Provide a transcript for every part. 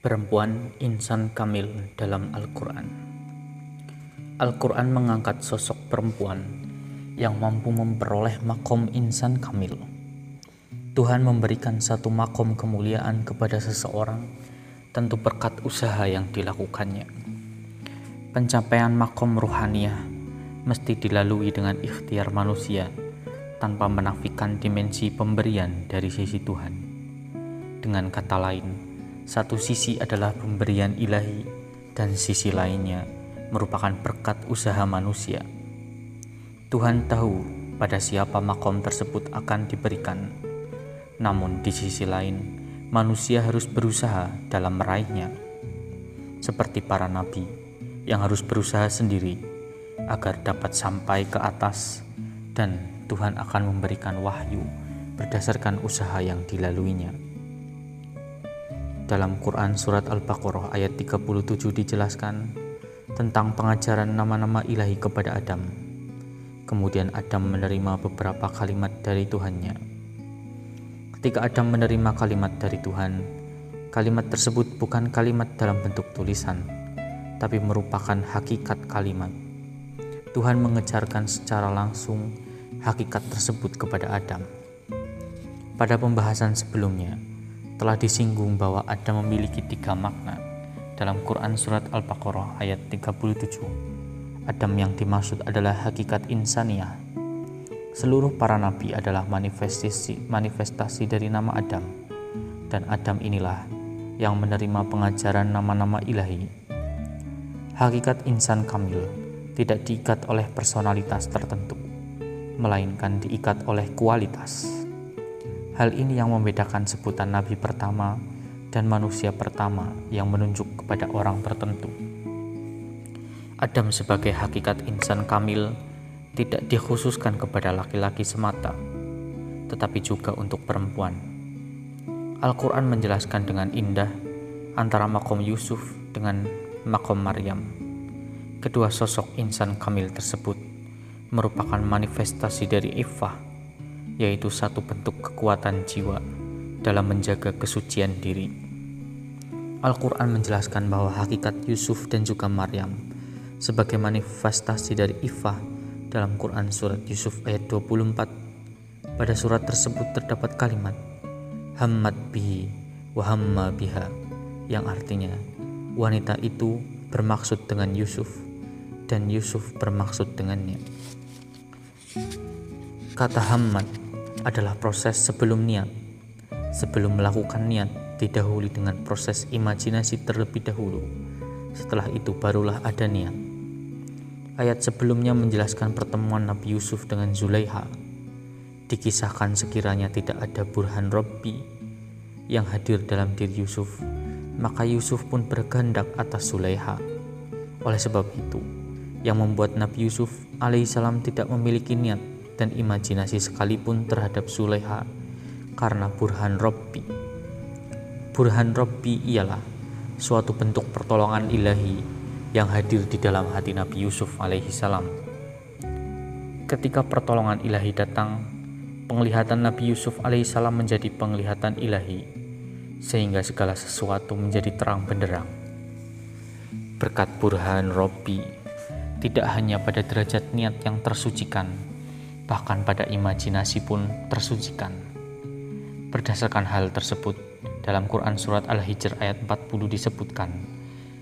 Perempuan insan kamil dalam Al-Quran. Al-Quran mengangkat sosok perempuan yang mampu memperoleh makom insan kamil. Tuhan memberikan satu makom kemuliaan kepada seseorang tentu berkat usaha yang dilakukannya. Pencapaian makom ruhaniyah mesti dilalui dengan ikhtiar manusia tanpa menafikan dimensi pemberian dari sisi Tuhan. Dengan kata lain, satu sisi adalah pemberian ilahi dan sisi lainnya merupakan berkat usaha manusia. Tuhan tahu pada siapa makom tersebut akan diberikan. Namun di sisi lain, manusia harus berusaha dalam meraihnya. Seperti para nabi yang harus berusaha sendiri agar dapat sampai ke atas, dan Tuhan akan memberikan wahyu berdasarkan usaha yang dilaluinya. Dalam Quran Surat Al-Baqarah ayat 37 dijelaskan tentang pengajaran nama-nama ilahi kepada Adam. Kemudian Adam menerima beberapa kalimat dari Tuhannya. Ketika Adam menerima kalimat dari Tuhan, kalimat tersebut bukan kalimat dalam bentuk tulisan, tapi merupakan hakikat kalimat. Tuhan mengejarkan secara langsung hakikat tersebut kepada Adam. Pada pembahasan sebelumnya, telah disinggung bahwa Adam memiliki 3 makna dalam Quran Surat Al-Baqarah ayat 37. Adam yang dimaksud adalah hakikat insaniyah. Seluruh para nabi adalah manifestasi dari nama Adam, dan Adam inilah yang menerima pengajaran nama-nama ilahi. Hakikat insan kamil tidak diikat oleh personalitas tertentu, melainkan diikat oleh kualitas. Hal ini yang membedakan sebutan nabi pertama dan manusia pertama yang menunjuk kepada orang tertentu. Adam sebagai hakikat insan kamil tidak dikhususkan kepada laki-laki semata, tetapi juga untuk perempuan. Al-Quran menjelaskan dengan indah antara makom Yusuf dengan makom Maryam. Kedua sosok insan kamil tersebut merupakan manifestasi dari iffah, yaitu satu bentuk kekuatan jiwa dalam menjaga kesucian diri. Al-Quran menjelaskan bahwa hakikat Yusuf dan juga Maryam sebagai manifestasi dari iffah dalam Quran Surat Yusuf ayat 24. Pada surat tersebut terdapat kalimat hammat bihi wa hamma biha, yang artinya wanita itu bermaksud dengan Yusuf dan Yusuf bermaksud dengannya. Kata hammat adalah proses sebelum niat. Sebelum melakukan niat, didahului dengan proses imajinasi terlebih dahulu. Setelah itu barulah ada niat. Ayat sebelumnya menjelaskan pertemuan Nabi Yusuf dengan Zulaiha. Dikisahkan sekiranya tidak ada burhan Rabbi yang hadir dalam diri Yusuf, maka Yusuf pun berkehendak atas Zulaiha. Oleh sebab itu, yang membuat Nabi Yusuf alaihissalam tidak memiliki niat dan imajinasi sekalipun terhadap Zulaiha karena burhan Rabbi. Burhan Rabbi ialah suatu bentuk pertolongan ilahi yang hadir di dalam hati Nabi Yusuf alaihissalam. Ketika pertolongan ilahi datang, penglihatan Nabi Yusuf alaihissalam menjadi penglihatan ilahi, sehingga segala sesuatu menjadi terang benderang. Berkat burhan Rabbi, tidak hanya pada derajat niat yang tersucikan, bahkan pada imajinasi pun tersucikan. Berdasarkan hal tersebut, dalam Quran Surat Al-Hijr ayat 40 disebutkan,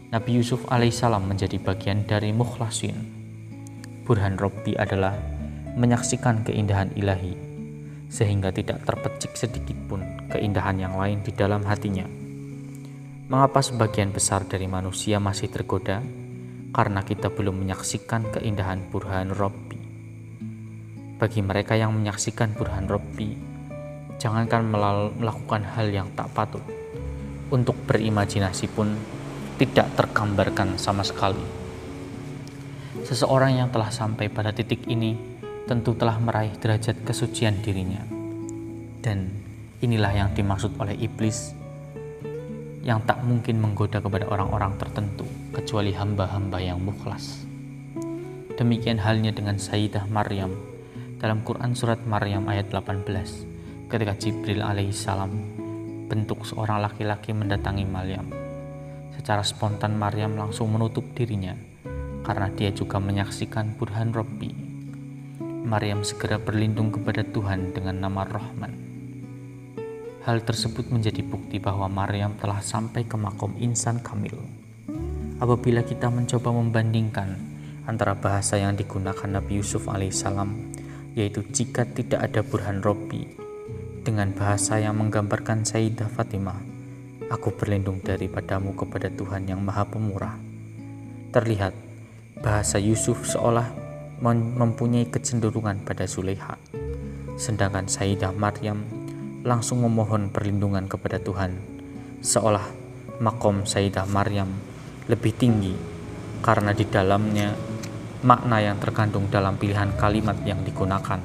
Nabi Yusuf alaihissalam menjadi bagian dari mukhlasin. Burhan Rabbi adalah menyaksikan keindahan ilahi, sehingga tidak terpecik sedikit pun keindahan yang lain di dalam hatinya. Mengapa sebagian besar dari manusia masih tergoda? Karena kita belum menyaksikan keindahan burhan Rabbi. Bagi mereka yang menyaksikan burhan Rabbi, jangankan melakukan hal yang tak patut, untuk berimajinasi pun tidak tergambarkan sama sekali. Seseorang yang telah sampai pada titik ini tentu telah meraih derajat kesucian dirinya. Dan inilah yang dimaksud oleh iblis, yang tak mungkin menggoda kepada orang-orang tertentu kecuali hamba-hamba yang mukhlas. Demikian halnya dengan Sayyidah Maryam dalam Quran Surat Maryam ayat 18, ketika Jibril alaihissalam bentuk seorang laki-laki mendatangi Maryam. Secara spontan Maryam langsung menutup dirinya karena dia juga menyaksikan burhan Rabbi. Maryam segera berlindung kepada Tuhan dengan nama Rahman. Hal tersebut menjadi bukti bahwa Maryam telah sampai ke makom insan kamil. Apabila kita mencoba membandingkan antara bahasa yang digunakan Nabi Yusuf alaihissalam, yaitu jika tidak ada burhan Rabbi, dengan bahasa yang menggambarkan Sayyidah Fatimah, aku berlindung daripadamu kepada Tuhan yang Maha Pemurah, terlihat bahasa Yusuf seolah mempunyai kecenderungan pada Zulaiha, sedangkan Sayyidah Maryam langsung memohon perlindungan kepada Tuhan, seolah makom Sayyidah Maryam lebih tinggi karena di dalamnya makna yang terkandung dalam pilihan kalimat yang digunakan.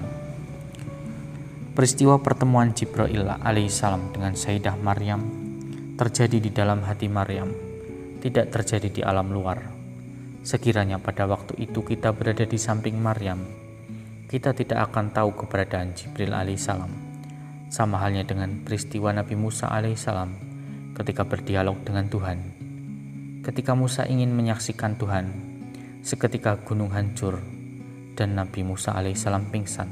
Peristiwa pertemuan Jibril alaihissalam dengan Sayyidah Maryam terjadi di dalam hati Maryam, tidak terjadi di alam luar. Sekiranya pada waktu itu kita berada di samping Maryam, kita tidak akan tahu keberadaan Jibril alaihissalam. Sama halnya dengan peristiwa Nabi Musa alaihissalam ketika berdialog dengan Tuhan. Ketika Musa ingin menyaksikan Tuhan, seketika gunung hancur dan Nabi Musa alaihissalam pingsan.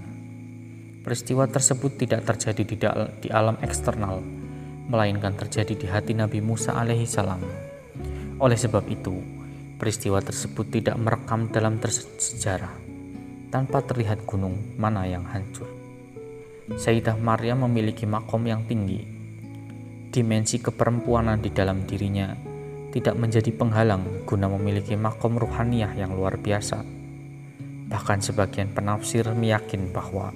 Peristiwa tersebut tidak terjadi di alam eksternal, melainkan terjadi di hati Nabi Musa alaihissalam. Oleh sebab itu, peristiwa tersebut tidak merekam dalam sejarah, tanpa terlihat gunung mana yang hancur. Sayyidah Maryam memiliki makom yang tinggi. Dimensi keperempuanan di dalam dirinya tidak menjadi penghalang guna memiliki makom ruhaniyah yang luar biasa. Bahkan sebagian penafsir meyakin bahwa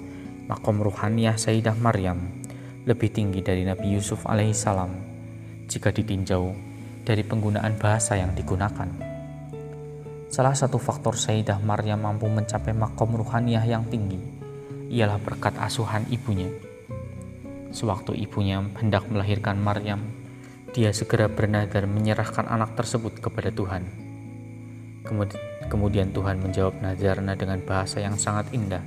makom ruhaniyah Sayyidah Maryam lebih tinggi dari Nabi Yusuf alaihissalam jika ditinjau dari penggunaan bahasa yang digunakan. Salah satu faktor Sayyidah Maryam mampu mencapai makom ruhaniyah yang tinggi ialah berkat asuhan ibunya. Sewaktu ibunya hendak melahirkan Maryam, dia segera bernadar menyerahkan anak tersebut kepada Tuhan. Kemudian Tuhan menjawab nadarnya dengan bahasa yang sangat indah,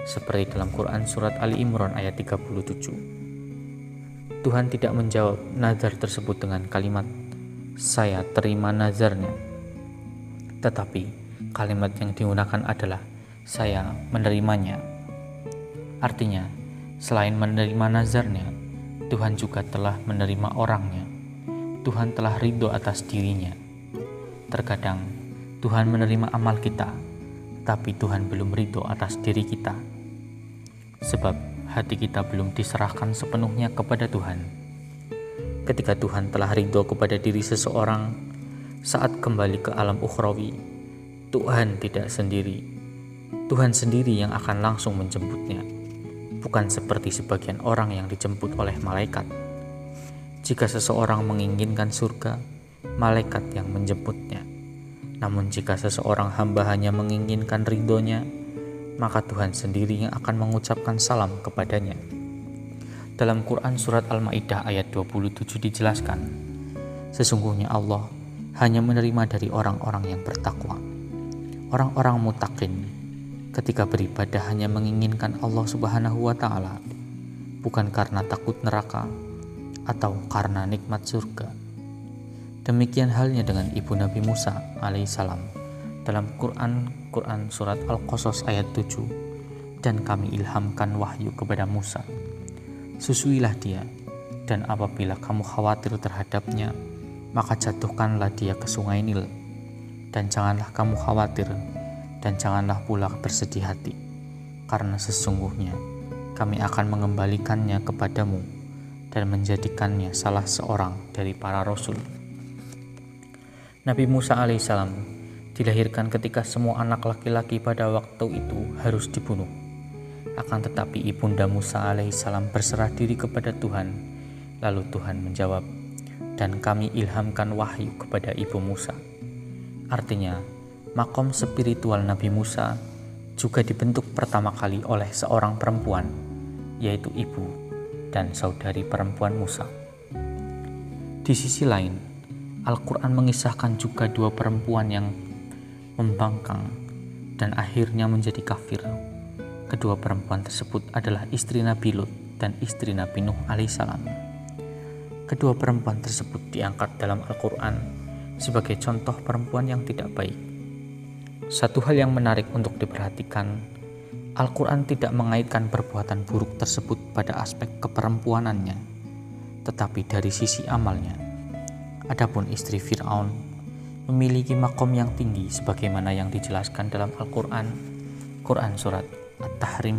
seperti dalam Quran surat Ali Imran ayat 37. Tuhan tidak menjawab nazar tersebut dengan kalimat, "Saya terima nazarnya," tetapi kalimat yang digunakan adalah, "Saya menerimanya." Artinya, selain menerima nazarnya, Tuhan juga telah menerima orangnya. Tuhan telah ridho atas dirinya. Terkadang Tuhan menerima amal kita, tapi Tuhan belum ridho atas diri kita. Sebab hati kita belum diserahkan sepenuhnya kepada Tuhan. Ketika Tuhan telah ridho kepada diri seseorang, saat kembali ke alam ukhrawi, Tuhan tidak sendiri. Tuhan sendiri yang akan langsung menjemputnya. Bukan seperti sebagian orang yang dijemput oleh malaikat. Jika seseorang menginginkan surga, malaikat yang menjemputnya. Namun jika seseorang hamba hanya menginginkan ridhonya, maka Tuhan sendiri yang akan mengucapkan salam kepadanya. Dalam Quran surat Al-Maidah ayat 27 dijelaskan, sesungguhnya Allah hanya menerima dari orang-orang yang bertakwa. Orang-orang muttaqin ketika beribadah hanya menginginkan Allah Subhanahu wa Ta'ala, bukan karena takut neraka atau karena nikmat surga. Demikian halnya dengan ibu Nabi Musa alaihissalam dalam Quran surat Al-Qasas ayat 7, dan kami ilhamkan wahyu kepada Musa, susuilah dia, dan apabila kamu khawatir terhadapnya, maka jatuhkanlah dia ke sungai Nil, dan janganlah kamu khawatir dan janganlah pula bersedih hati, karena sesungguhnya kami akan mengembalikannya kepadamu dan menjadikannya salah seorang dari para rasul. Nabi Musa alaihissalam dilahirkan ketika semua anak laki-laki pada waktu itu harus dibunuh. Akan tetapi ibunda Musa alaihissalam berserah diri kepada Tuhan. Lalu Tuhan menjawab, dan kami ilhamkan wahyu kepada ibu Musa. Artinya, makom spiritual Nabi Musa juga dibentuk pertama kali oleh seorang perempuan, yaitu ibu dan saudari perempuan Musa. Di sisi lain, Al-Quran mengisahkan juga dua perempuan yang membangkang dan akhirnya menjadi kafir. Kedua perempuan tersebut adalah istri Nabi Lut dan istri Nabi Nuh alaihissalam. Kedua perempuan tersebut diangkat dalam Al-Quran sebagai contoh perempuan yang tidak baik. Satu hal yang menarik untuk diperhatikan, Al-Quran tidak mengaitkan perbuatan buruk tersebut pada aspek keperempuanannya, tetapi dari sisi amalnya. Adapun istri Fir'aun memiliki makom yang tinggi sebagaimana yang dijelaskan dalam Al-Quran, Quran Surat At-Tahrim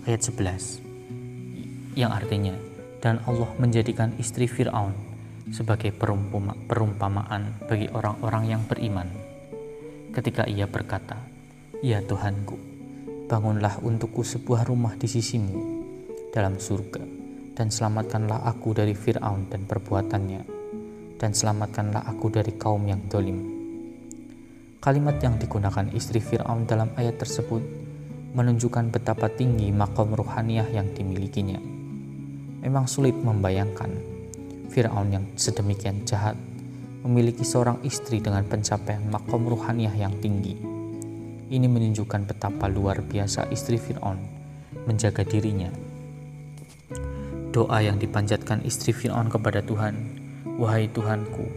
ayat 11, yang artinya, dan Allah menjadikan istri Fir'aun sebagai perumpamaan bagi orang-orang yang beriman. Ketika ia berkata, "Ya Tuhanku, bangunlah untukku sebuah rumah di sisimu dalam surga, dan selamatkanlah aku dari Fir'aun dan perbuatannya, dan selamatkanlah aku dari kaum yang dolim." Kalimat yang digunakan istri Fir'aun dalam ayat tersebut menunjukkan betapa tinggi makom ruhaniyah yang dimilikinya. Memang sulit membayangkan Fir'aun yang sedemikian jahat memiliki seorang istri dengan pencapaian makom ruhaniyah yang tinggi. Ini menunjukkan betapa luar biasa istri Fir'aun menjaga dirinya. Doa yang dipanjatkan istri Fir'aun kepada Tuhan, "Wahai Tuhanku,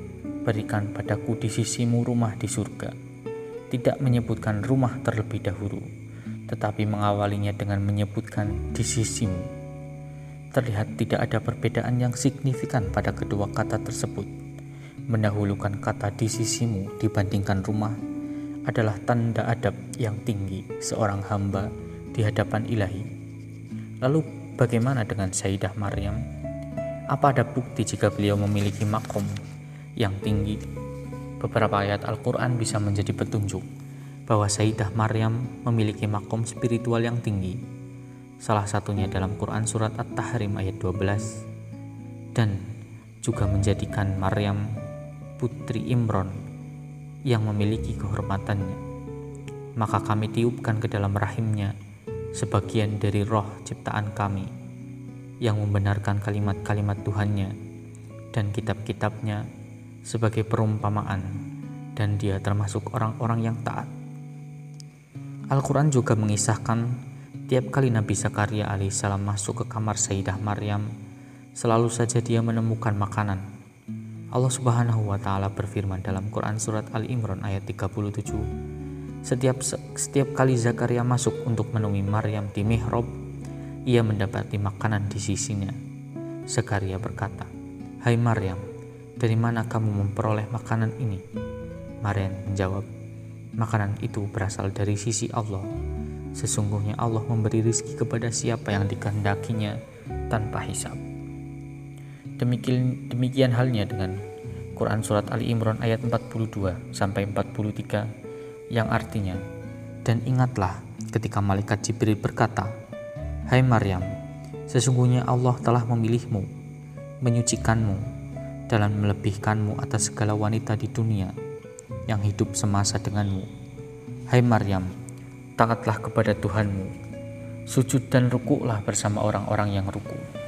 berikan padaku di sisimu rumah di surga," tidak menyebutkan rumah terlebih dahulu, tetapi mengawalinya dengan menyebutkan di sisimu. Terlihat tidak ada perbedaan yang signifikan pada kedua kata tersebut. Mendahulukan kata di sisimu dibandingkan rumah adalah tanda adab yang tinggi seorang hamba di hadapan Ilahi. Lalu bagaimana dengan Sayyidah Maryam? Apa ada bukti jika beliau memiliki makom yang tinggi? Beberapa ayat Al-Quran bisa menjadi petunjuk bahwa Sayyidah Maryam memiliki makom spiritual yang tinggi. Salah satunya dalam Quran Surat At-Tahrim ayat 12, dan juga menjadikan Maryam putri Imron yang memiliki kehormatannya. Maka kami tiupkan ke dalam rahimnya sebagian dari roh ciptaan kami yang membenarkan kalimat-kalimat Tuhannya dan kitab-kitabnya sebagai perumpamaan, dan dia termasuk orang-orang yang taat. Al-Quran juga mengisahkan tiap kali Nabi Zakaria alaihissalam masuk ke kamar Sayyidah Maryam, selalu saja dia menemukan makanan. Allah Subhanahu wa Ta'ala berfirman dalam Quran Surat Al-Imran ayat 37, setiap kali Zakaria masuk untuk menemui Maryam di mihrab, ia mendapati makanan di sisinya. Zakaria berkata, "Hai Maryam, dari mana kamu memperoleh makanan ini?" Maryam menjawab, "Makanan itu berasal dari sisi Allah. Sesungguhnya Allah memberi rizki kepada siapa yang dikehendakinya tanpa hisab." Demikian halnya dengan Quran Surat Ali Imran ayat 42-43 yang artinya, "Dan ingatlah ketika malaikat Jibril berkata, 'Hai Maryam, sesungguhnya Allah telah memilihmu, menyucikanmu, dan melebihkanmu atas segala wanita di dunia yang hidup semasa denganmu. Hai Maryam, taatlah kepada Tuhanmu, sujud dan rukuklah bersama orang-orang yang ruku.'"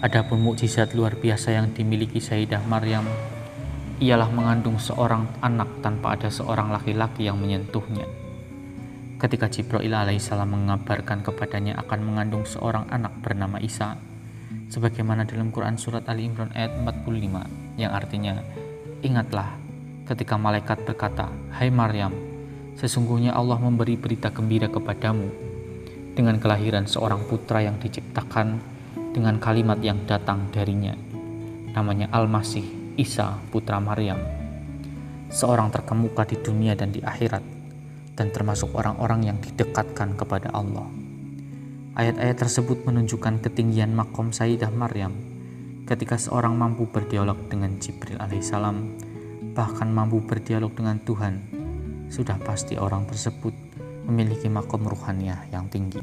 Adapun mukjizat luar biasa yang dimiliki Sayyidah Maryam ialah mengandung seorang anak tanpa ada seorang laki-laki yang menyentuhnya. Ketika Jibril alaihissalam mengabarkan kepadanya akan mengandung seorang anak bernama Isa, sebagaimana dalam Quran Surat Ali Imran ayat 45, yang artinya, "Ingatlah ketika malaikat berkata, 'Hai Maryam, sesungguhnya Allah memberi berita gembira kepadamu dengan kelahiran seorang putra yang diciptakan dengan kalimat yang datang darinya. Namanya Al-Masih Isa putra Maryam, seorang terkemuka di dunia dan di akhirat, dan termasuk orang-orang yang didekatkan kepada Allah." Ayat-ayat tersebut menunjukkan ketinggian makom Sayyidah Maryam ketika seorang mampu berdialog dengan Jibril alaihissalam, bahkan mampu berdialog dengan Tuhan. Sudah pasti orang tersebut memiliki makom ruhaniyah yang tinggi.